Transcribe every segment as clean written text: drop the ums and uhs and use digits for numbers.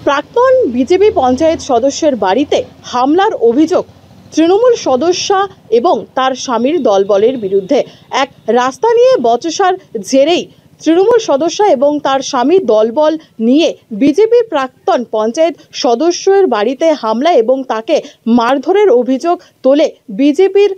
প্রাক্তন বিজেপি পঞ্চায়েত সদস্যের বাড়িতে হামলার অভিযোগ তৃণমূল সদস্যা এবং তার স্বামীর দলবলের বিরুদ্ধে। এক রাস্তা নিয়ে বচসার জেরেই তৃণমূল সদস্যা এবং তার স্বামীর দলবল নিয়ে বিজেপির প্রাক্তন পঞ্চায়েত সদস্যের বাড়িতে হামলা এবং তাকে মারধরের অভিযোগ তোলে বিজেপির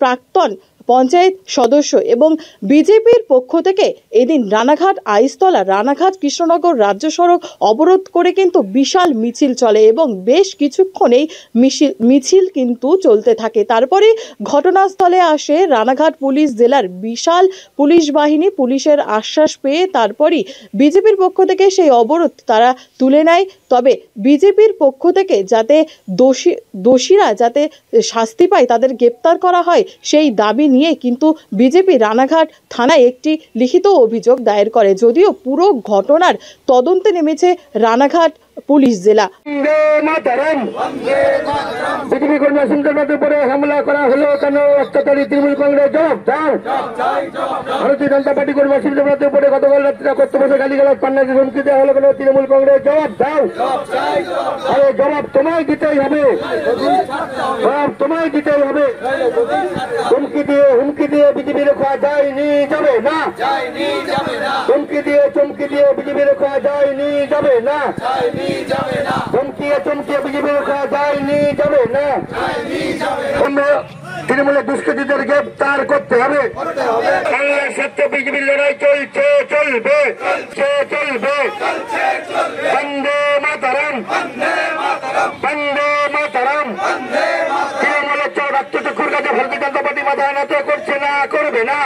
প্রাক্তন পঞ্চায়েত সদস্য। এবং বিজেপির পক্ষ থেকে এদিন রানাঘাট আইসতলা রানাঘাট কৃষ্ণনগর রাজ্য সড়ক অবরোধ করে কিন্তু বিশাল মিছিল চলে এবং বেশ কিছুক্ষণেই মিছিল কিন্তু চলতে থাকে। তারপরে ঘটনাস্থলে আসে রানাঘাট পুলিশ জেলার বিশাল পুলিশ বাহিনী। পুলিশের আশ্বাস পেয়ে তারপরই বিজেপির পক্ষ থেকে সেই অবরোধ তারা তুলে নেয়। তবে বিজেপির পক্ষ থেকে যাতে দোষীরা যাতে শাস্তি পায়, তাদের গ্রেপ্তার করা হয়, সেই দাবি নিয়ে কিন্তু বিজেপি রানাঘাট থানায় একটি লিখিত অভিযোগ দায়ের করে। যদিও পুরো ঘটনার তদন্তে নেমেছে রানাঘাট পুলিশ জেলা। বিজেপি কর্মী উপরে হামলা করা হলো কেন? অত্যাচারী তৃণমূল কংগ্রেস জবাব দাও। ভারতীয় জনতা পার্টি কর্মী উপরে গতকাল রাত্রে কর্তব্য গালিগালাজ পান্নাকে হুমকি দেওয়া হলো কেন? তৃণমূল কংগ্রেস জবাব দাও। আরে জবাব তোমায় দিতেই হবে, জবাব তোমায় দিতেই হবে। হুমকি দিয়ে বিজেপি রক্ষা যায়নি, যাবে না। হুমকি দিয়ে বিজেপি রক্ষা যায়নি, যাবে না। চমকিয়ে বিজেপি রক্ষা যায়নি, যাবে না। তৃণমূলের দুষ্কৃতীদের গ্রেপ্তার করতে হবে। বাংলার সত্য বিজেপির লড়াই চলছে, চলবে, চলবে। বন্দে মাতরম, বন্দে মাতরম। তৃণমূলের রক্তচক্ষুর কাছে ভারতীয় জনতা পার্টি মাথা নত করছে না, করবে না।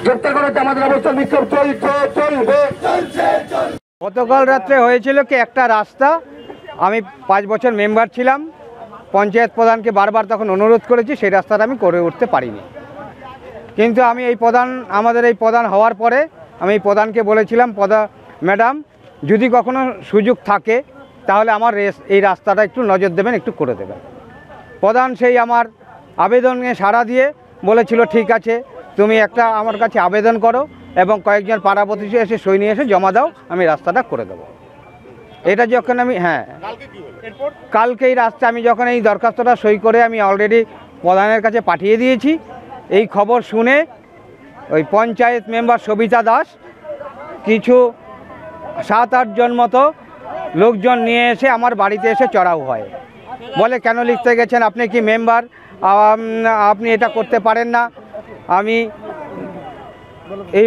গ্রেপ্তার করাতে আমাদের অবস্থান বিক্ষোভ চলছে, চলবে। গতকাল রাত্রে হয়েছিল কি, একটা রাস্তা, আমি 5 বছর মেম্বার ছিলাম, পঞ্চায়েত প্রধানকে বারবার তখন অনুরোধ করেছি, সেই রাস্তাটা আমি করে উঠতে পারিনি। কিন্তু আমি আমাদের এই প্রধান হওয়ার পরে আমি এই প্রধানকে বলেছিলাম, ম্যাডাম যদি কখনো সুযোগ থাকে তাহলে আমার এই রাস্তাটা একটু নজর দেবেন, একটু করে দেবেন। প্রধান সেই আমার আবেদনে সাড়া দিয়ে বলেছিল, ঠিক আছে তুমি একটা আমার কাছে আবেদন করো এবং কয়েকজন পাড়া প্রতিবেশী এসে সই নিয়ে এসে জমা দাও, আমি রাস্তাটা করে দেবো। এটা যখন আমি কালকে এই রাস্তা আমি যখন এই দরখাস্তটা সই করে আমি অলরেডি প্রধানের কাছে পাঠিয়ে দিয়েছি। এই খবর শুনে ওই পঞ্চায়েত মেম্বার সবিতা দাস কিছু 7-8 জন মতো লোকজন নিয়ে এসে আমার বাড়িতে এসে চড়াও হয়। বলে, কেন লিখতে গেছেন, আপনি কি মেম্বার, আপনি এটা করতে পারেন না। আমি এই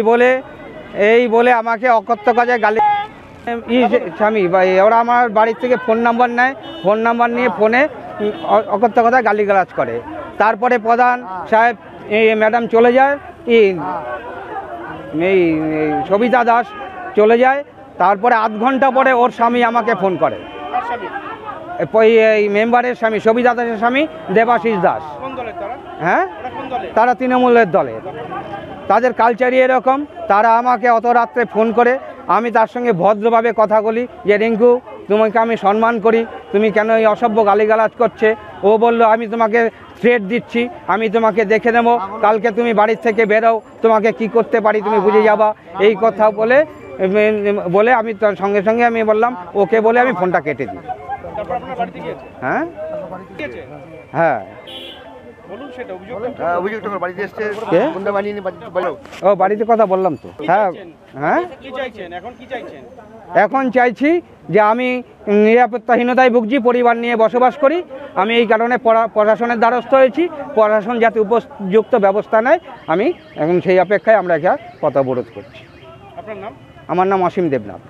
বলে আমাকে অকথ্য কাজে গালি স্বামী ওরা আমার বাড়ির থেকে ফোন নাম্বার নেয়, ফোন নাম্বার নিয়ে ফোনে অকথ্য কথা গালিগালাজ করে। তারপরে প্রধান সাহেব ম্যাডাম চলে যায়, এই সবিতা দাস চলে যায়। তারপরে আধ ঘন্টা পরে ওর স্বামী আমাকে ফোন করে, এই মেম্বারের স্বামী, সবিতা দাসের স্বামী দেবাশিস দাস। হ্যাঁ, তারা তৃণমূলের দলের, তাদের কালচারই এরকম। তারা আমাকে অত রাত্রে ফোন করে, আমি তার সঙ্গে ভদ্রভাবে কথা বলি যে, রিঙ্কু তোমাকে আমি সম্মান করি, তুমি কেন এই অসভ্য গালিগালাজ করছে? ও বলল, আমি তোমাকে থ্রেট দিচ্ছি, আমি তোমাকে দেখে নেব, কালকে তুমি বাড়ির থেকে বেরোও, তোমাকে কি করতে পারি তুমি বুঝে যাবা। এই কথা বলে আমি সঙ্গে সঙ্গে আমি বললাম ওকে, বলে আমি ফোনটা কেটে দিই। হ্যাঁ হ্যাঁ, ও বাড়িতে কথা বললাম তো। হ্যাঁ হ্যাঁ, এখন চাইছি যে আমি নিরাপত্তাহীনতায় ভুগছি, পরিবার নিয়ে বসবাস করি, আমি এই কারণে প্রশাসনের দ্বারস্থ হয়েছি। প্রশাসন যাতে উপযুক্ত ব্যবস্থা নেয়, আমি এখন সেই অপেক্ষায় আমরা এখানে পথ অবরোধ করছি। আপনার নাম? আমার নাম অসীম দেবনাথ।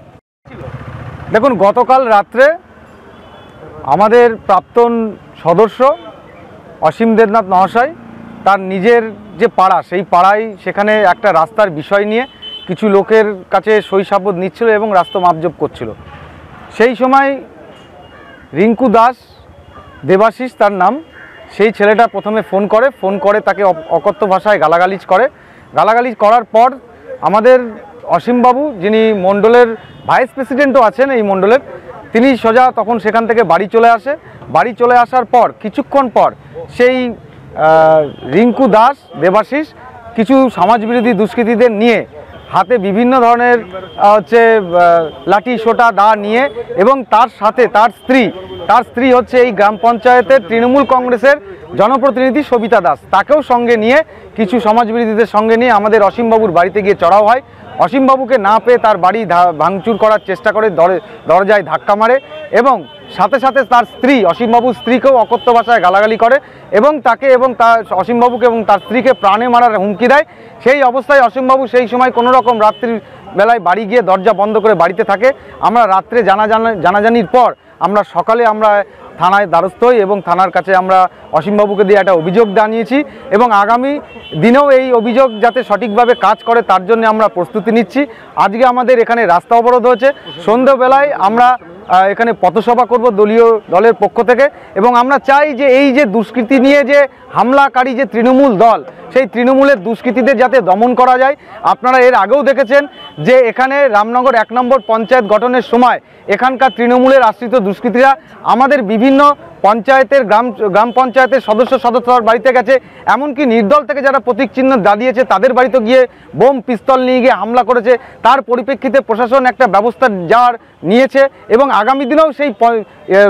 দেখুন, গতকাল রাত্রে আমাদের প্রাক্তন সদস্য অসীম দেবনাথ মহাশয় তার নিজের যে পাড়া, সেই পাড়ায় সেখানে একটা রাস্তার বিষয় নিয়ে কিছু লোকের কাছে সই সাবুত নিচ্ছিল এবং রাস্তা মাপজোপ করছিল। সেই সময় রিঙ্কু দাস, দেবাশিস তার নাম, সেই ছেলেটা প্রথমে ফোন করে তাকে অকথ্য ভাষায় গালাগালিজ করার পর আমাদের অসীমবাবু, যিনি মণ্ডলের ভাইস প্রেসিডেন্টও আছেন এই মণ্ডলের, তিনি সোজা তখন সেখান থেকে বাড়ি চলে আসার পর কিছুক্ষণ পর সেই রিঙ্কু দাস, দেবাশিস কিছু সমাজবিরোধী দুষ্কৃতীদের নিয়ে হাতে বিভিন্ন ধরনের হচ্ছে লাঠি সোটা দা নিয়ে, এবং তার সাথে তার স্ত্রী হচ্ছে এই গ্রাম পঞ্চায়েতের তৃণমূল কংগ্রেসের জনপ্রতিনিধি সবিতা দাস, তাকেও সঙ্গে নিয়ে কিছু সমাজবিরোধীদের সঙ্গে নিয়ে আমাদের অসীমবাবুর বাড়িতে গিয়ে চড়াও হয়। অসীমবাবুকে না পেয়ে তার বাড়ি ভাঙচুর করার চেষ্টা করে, দরজায় ধাক্কা মারে, এবং সাথে সাথে তার স্ত্রী অসীমবাবুর স্ত্রীকেও অকথ্য ভাষায় গালাগালি করে এবং তাকে এবং তার অসীমবাবুকে এবং তার স্ত্রীকে প্রাণে মারার হুমকি দেয়। সেই অবস্থায় অসীমবাবু সেই সময় কোনো রকম রাত্রির বেলায় বাড়ি গিয়ে দরজা বন্ধ করে বাড়িতে থাকে। আমরা রাত্রে জানাজানির পর আমরা সকালে থানায় দ্বারস্থ হই এবং থানার কাছে আমরা অসীমবাবুকে দিয়ে একটা অভিযোগ জানিয়েছি, এবং আগামী দিনেও এই অভিযোগ যাতে সঠিকভাবে কাজ করে তার জন্য আমরা প্রস্তুতি নিচ্ছি। আজকে আমাদের এখানে রাস্তা অবরোধ হয়েছে, সন্ধ্যেবেলায় আমরা এখানে পথসভা করব দলের পক্ষ থেকে, এবং আমরা চাই যে এই যে দুষ্কৃতি নিয়ে যে হামলাকারী যে তৃণমূল দল, সেই তৃণমূলের দুষ্কৃতীদের যাতে দমন করা যায়। আপনারা এর আগেও দেখেছেন যে এখানে রামনগর 1 নম্বর পঞ্চায়েত গঠনের সময় এখানকার তৃণমূলের আশ্রিত দুষ্কৃতীরা আমাদের বিভিন্ন পঞ্চায়েতের গ্রাম পঞ্চায়েতের সদস্যর বাড়িতে গেছে, এমনকি নির্দল থেকে যারা প্রতীক চিহ্ন দাঁড়িয়েছে তাদের বাড়িতে গিয়ে বোম পিস্তল নিয়ে গিয়ে হামলা করেছে। তার পরিপ্রেক্ষিতে প্রশাসন একটা ব্যবস্থা নিয়েছে, এবং আগামী দিনেও সেই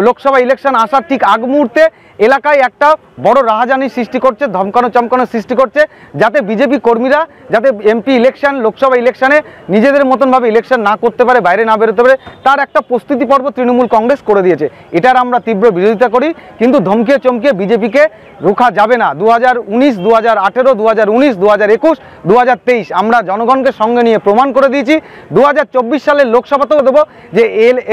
লোকসভা ইলেকশন আসার ঠিক আগ মুহূর্তে এলাকায় একটা বড় রাহাজানি সৃষ্টি করছে, ধমকানো চমকানো সৃষ্টি করছে, যাতে বিজেপি কর্মীরা যাতে এমপি ইলেকশন লোকসভা ইলেকশনে নিজেদের মতনভাবে ইলেকশন না করতে পারে, বাইরে না বেরোতে পারে, তার একটা প্রস্তুতি পর্ব তৃণমূল কংগ্রেস করে দিয়েছে। এটার আমরা তীব্র বিরোধিতা করি, কিন্তু ধমকিয়ে চমকিয়ে বিজেপিকে রোখা যাবে না। 2019, 2018, 2019, 2021, 2023 আমরা জনগণকে সঙ্গে নিয়ে প্রমাণ করে দিয়েছি। 2024 সালের লোকসভাতেও দেবো যে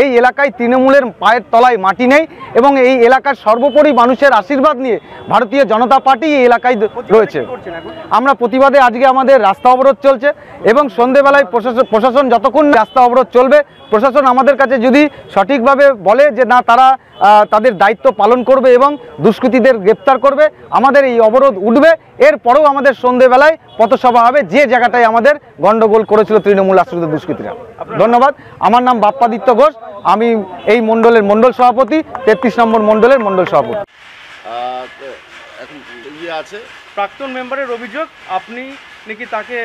এই এলাকায় তৃণমূলের পায়ের তলায় মাটি নেই, এবং এই এলাকার সর্বোপরি মানুষের আশীর্বাদ নিয়ে ভারতীয় জনতা পার্টি এই এলাকায় রয়েছে। আমরা প্রতিবাদে আজকে আমাদের রাস্তা অবরোধ চলছে, এবং সন্ধ্যেবেলায় প্রশাসন যতক্ষণ রাস্তা অবরোধ চলবে, প্রশাসন আমাদের কাছে যদি সঠিকভাবে বলে যে না তারা তাদের দায়িত্ব পালন করবে এবং দুষ্কৃতীদের গ্রেপ্তার করবে, আমাদের এই অবরোধ উঠবে। এরপরেও আমাদের সন্ধ্যেবেলায় পথসভা হবে যে জায়গাটায় আমাদের গন্ডগোল করেছিল তৃণমূল আশ্রিত দুষ্কৃতীরা। ধন্যবাদ। আমার নাম বাপ্পাদিত্য ঘোষ, আমি এই মণ্ডলের মণ্ডল সভাপতি, 33 নম্বর মণ্ডলের মণ্ডল সভাপতি। এখন আছে প্রাক্তন মেম্বারের অভিযোগ আপনি নাকি তাকে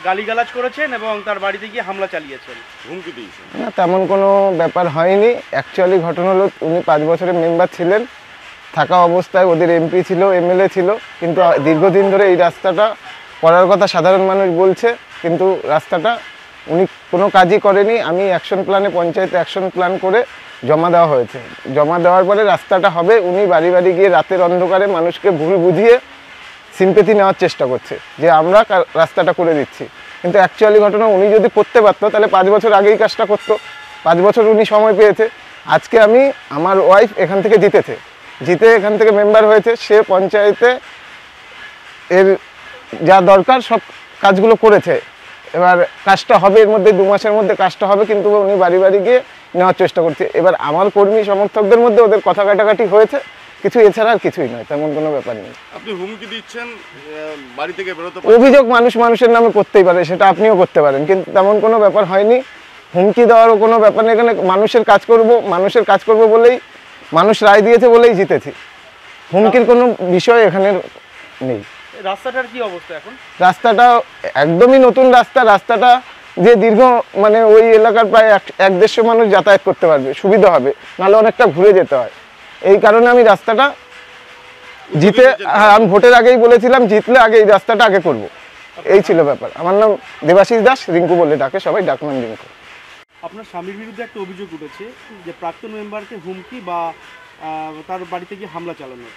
গালিগালাজ করেছেন এবং তার বাড়িতে গিয়ে হামলা চালিয়েছেন, হুমকি দিয়েছেন। না, তেমন কোনো ব্যাপার হয়নি। অ্যাকচুয়ালি ঘটনা হলো উনি 5 বছরের মেম্বার ছিলেন, থাকা অবস্থায় ওদের এমপি ছিল, এমএলএ ছিল, কিন্তু দীর্ঘদিন ধরে এই রাস্তাটা করার কথা সাধারণ মানুষ বলছে, কিন্তু রাস্তাটা উনি কোনো কাজই করেনি। আমি পঞ্চায়েতে অ্যাকশন প্ল্যান করে জমা দেওয়া হয়েছে। জমা দেওয়ার পরে রাস্তাটা হবে, উনি বাড়ি বাড়ি গিয়ে রাতের অন্ধকারে মানুষকে ভুল বুঝিয়ে সিম্পেথি নেওয়ার চেষ্টা করছে যে আমরা রাস্তাটা করে দিচ্ছি, কিন্তু অ্যাকচুয়ালি ঘটনা উনি যদি করতে পারতো তাহলে 5 বছর আগেই কাজটা করতো। 5 বছর উনি সময় পেয়েছে। আজকে আমার ওয়াইফ এখান থেকে জিতে এখান থেকে মেম্বার হয়েছে, সে পঞ্চায়েতে এর যা দরকার সব কাজগুলো করেছে। এবার কাজটা হবে, এর মধ্যে 2 মাসের মধ্যে কাজটা হবে, কিন্তু উনি বাড়ি বাড়ি গিয়ে নেওয়ার চেষ্টা করছে। এবার আমার কর্মী সমর্থকদের মধ্যে ওদের কথা কাটাকাটি হয়েছে, কিছু এছাড়া আর কিছুই নয়, তেমন কোনো ব্যাপার নেই। আপনি হুমকি দিচ্ছেন বাড়ি থেকে বেরোতে, অভিযোগ মানুষের নামে করতেই পারে, সেটা আপনিও করতে পারেন, কিন্তু তেমন কোনো ব্যাপার হয়নি। হুমকি দেওয়ারও কোনো ব্যাপার নেই। এখানে মানুষের কাজ করব বলেই মানুষ রায় দিয়েছে বলেই জিতেছি। হুমকির কোনো বিষয় এখানে নেই। রাস্তাটার কি অবস্থা এখন? রাস্তাটা একদমই নতুন রাস্তাটা যে দীর্ঘ ওই এলাকার প্রায় 1-150 মানুষ যাতায়াত করতে পারবে, সুবিধা হবে, নাহলে অনেকটা ঘুরে যেতে হয়। এই কারণে আমি রাস্তাটা আমি ভোটের আগেই বলেছিলাম জিতলে আগে এই রাস্তাটা আগে করব, এই ছিল ব্যাপার। আমার নাম দেবাশিস দাস, রিঙ্কু বলে ডাকে সবাই, ডাকনাম রিঙ্কু। আপনার স্বামীর বিরুদ্ধে একটা অভিযোগ উঠেছে যে প্রাক্তন মেম্বারকে হুমকি বা তার বাড়িতে গিয়ে হামলা চালানো,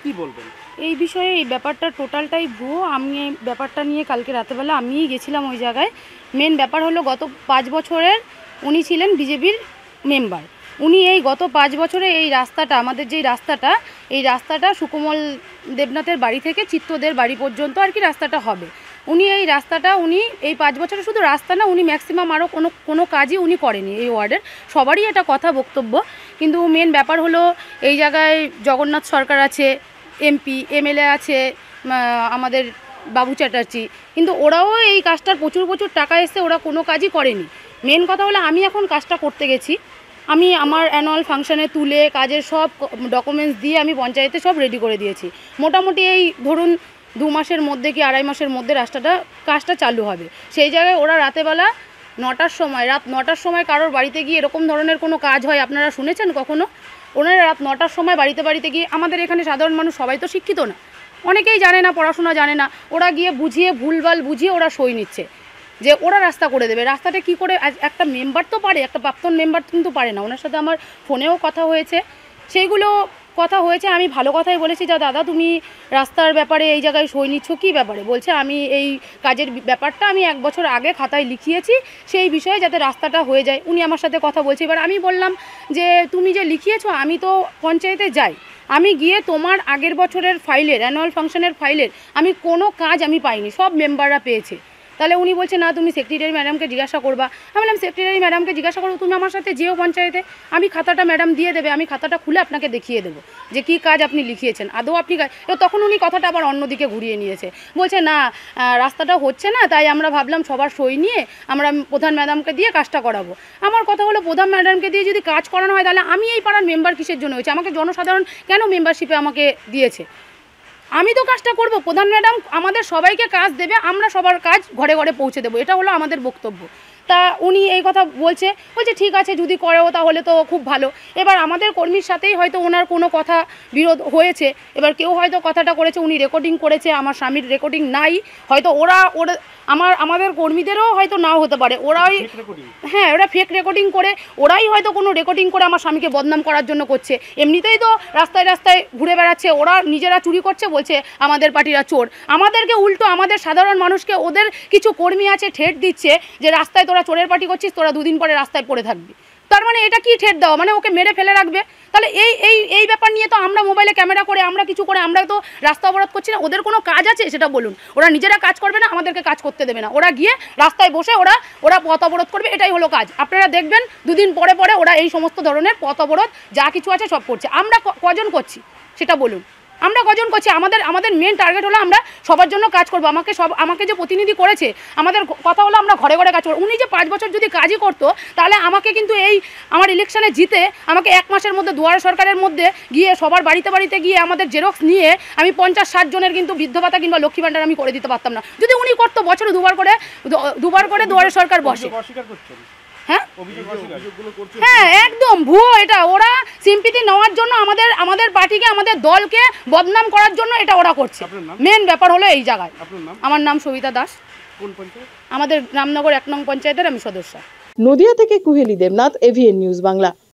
কি বলবেন এই বিষয়ে? এই ব্যাপারটা টোটালটাই ভুয়ো। আমি এই ব্যাপারটা নিয়ে কালকে রাতেবেলা আমিই গেছিলাম ওই জায়গায়। মেন ব্যাপার হলো গত 5 বছরের উনি ছিলেন বিজেপির মেম্বার। উনি এই গত 5 বছরে এই রাস্তাটা, আমাদের যেই রাস্তাটা, এই রাস্তাটা সুকোমল দেবনাথের বাড়ি থেকে চিত্তদের বাড়ি পর্যন্ত আর কি রাস্তাটা হবে। উনি এই রাস্তাটা এই 5 বছরে শুধু রাস্তা না, উনি ম্যাক্সিমাম আরও কোনো কাজই উনি করেনি এই ওয়ার্ডের। সবারই এটা কথা বক্তব্য, কিন্তু মেন ব্যাপার হলো এই জায়গায় জগন্নাথ সরকার আছে, এমপি এমএলএ আছে আমাদের বাবু চ্যাটার্জি, কিন্তু ওরাও এই কাজটার প্রচুর টাকা এসে ওরা কোনো কাজই করেনি। মেন কথা হলো আমি এখন কাজটা করতে গেছি, আমি আমার অ্যানুয়াল ফাংশানে তুলে কাজের সব ডকুমেন্টস দিয়ে আমি পঞ্চায়েতে সব রেডি করে দিয়েছি। মোটামুটি এই ধরুন 2 মাসের মধ্যে কি 2.5 মাসের মধ্যে কাজটা চালু হবে। সেই জায়গায় ওরা রাতেবেলা 9টার সময়, রাত 9টার সময় কারোর বাড়িতে গিয়ে এরকম ধরনের কোনো কাজ হয় আপনারা শুনেছেন কখনো? ওনারা রাত 9টার সময় বাড়িতে গিয়ে, আমাদের এখানে সাধারণ মানুষ সবাই তো শিক্ষিত না, অনেকেই জানে না, পড়াশোনা জানে না, ওরা গিয়ে বুঝিয়ে ভুলভাল বুঝিয়ে ওরা সই নিচ্ছে যে ওরা রাস্তা করে দেবে। রাস্তাটা কি করে একটা মেম্বার তো পারে, একটা প্রাক্তন মেম্বার কিন্তু পারে না। ওনার সাথে আমার ফোনেও কথা হয়েছে, সেইগুলো কথা হয়েছে, আমি ভালো কথাই বলেছি, যা দাদা তুমি রাস্তার ব্যাপারে এই জায়গায় সই নিচ্ছ কী ব্যাপারে? বলছে আমি এই কাজের ব্যাপারটা আমি 1 বছর আগে খাতায় লিখিয়েছি, সেই বিষয়ে যাতে রাস্তাটা হয়ে যায়। উনি আমার সাথে কথা বলছে। এবার আমি বললাম যে তুমি যে লিখিয়েছো, আমি তো পঞ্চায়েতে যাই, আমি গিয়ে তোমার আগের বছরের ফাইলের, অ্যানুয়াল ফাংশনের ফাইলের আমি কোনো কাজ আমি পাইনি, সব মেম্বাররা পেয়েছে। তাহলে উনি বলছে না তুমি সেক্রেটারি ম্যাডামকে জিজ্ঞাসা করবা। আমি বললাম সেক্রেটারি ম্যাডামকে জিজ্ঞাসা করবো, তুমি আমার সাথে যেও পঞ্চায়েতে, আমি খাতাটা ম্যাডাম দিয়ে দেবে, আমি খাতাটা খুলে আপনাকে দেখিয়ে দেবো যে কী কাজ আপনি লিখিয়েছেন, আদৌ আপনি তখন উনি কথাটা আবার অন্যদিকে ঘুরিয়ে নিয়েছে, বলছে না রাস্তাটা হচ্ছে না, তাই আমরা ভাবলাম সবার সই নিয়ে আমরা প্রধান ম্যাডামকে দিয়ে কাজটা করাবো। আমার কথা হলো প্রধান ম্যাডামকে দিয়ে যদি কাজ করানো হয় তাহলে আমি এই পাড়ার মেম্বার কিসের জন্য হয়েছে? আমাকে জনসাধারণ কেন মেম্বারশিপে আমাকে দিয়েছে? আমি তো কাজটা করব, প্রধান ম্যাডাম আমাদের সবাইকে কাজ দেবে, আমরা সবার কাজ ঘরে ঘরে পৌঁছে দেবো, এটা হলো আমাদের বক্তব্য। তা উনি এই কথা বলছে ঠিক আছে যদি করেও তাহলে তো খুব ভালো। এবার আমাদের কর্মীর সাথেই হয়তো ওনার কোনো কথা বিরোধ হয়েছে, এবার কেউ হয়তো কথাটা করেছে, উনি রেকর্ডিং করেছে, আমার স্বামীর রেকর্ডিং নাই, হয়তো ওরা আমাদের কর্মীদেরও হয়তো নাও হতে পারে, ওরাই হ্যাঁ ওরা ফেক রেকর্ডিং করে, ওরাই হয়তো কোনো রেকর্ডিং করে আমার স্বামীকে বদনাম করার জন্য করছে। এমনিতেই তো রাস্তায় রাস্তায় ঘুরে বেড়াচ্ছে, ওরা নিজেরা চুরি করছে, বলছে আমাদের পার্টিরা চোর, আমাদেরকে উল্টো আমাদের সাধারণ মানুষকে ওদের কিছু কর্মী আছে ঠেট দিচ্ছে যে রাস্তায় তোরা চোরের পার্টি করছিস, তোরা 2 দিন পরে রাস্তায় পড়ে থাকবি। তার মানে এটা কি ঠেট দেওয়া? মানে ওকে মেরে ফেলে রাখবে? তাহলে এই ব্যাপার নিয়ে তো আমরা মোবাইলে ক্যামেরা করে আমরা কিছু করে আমরা তো রাস্তা অবরোধ করছি না। ওদের কোনো কাজ আছে সেটা বলুন, ওরা নিজেরা কাজ করবে না, আমাদেরকে কাজ করতে দেবে না, ওরা গিয়ে রাস্তায় বসে ওরা পথ অবরোধ করবে, এটাই হলো কাজ। আপনারা দেখবেন 2 দিন পরে ওরা এই সমস্ত ধরনের পথ অবরোধ যা কিছু আছে সব করছে। আমরা কজন করছি সেটা বলুন, আমরা কজন করছি? আমাদের মেন টার্গেট হলো আমরা সবার জন্য কাজ করবো। আমাকে যে প্রতিনিধি করেছে, আমাদের কথা হলো আমরা ঘরে ঘরে কাজ করবো। উনি যে 5 বছর যদি কাজই করতো তাহলে আমাকে কিন্তু আমার ইলেকশনে জিতে আমাকে 1 মাসের মধ্যে দুয়ারে সরকারের মধ্যে গিয়ে সবার বাড়িতে গিয়ে আমাদের জেরক্স নিয়ে আমি 50-60 জনের কিন্তু বৃদ্ধ ভাতা কিংবা লক্ষ্মী ভাণ্ডার আমি করে দিতে পারতাম না যদি উনি করতো। বছরে দুবার করে দুয়ারে সরকার বসে। হ্যাঁ একদম ভুয়ো এটা, ওরা সিম্পিতি নেওয়ার জন্য আমাদের পার্টিকে আমাদের দলকে বদনাম করার জন্য এটা ওরা করছে। মেন ব্যাপার হলো এই জায়গায়। আমার নাম সবিতা দাস, আমাদের রামনগর 1 নং পঞ্চায়েতের আমি সদস্য। নদিয়া থেকে কুহেলি দেবনাথ, এভিএন নিউজ বাংলা।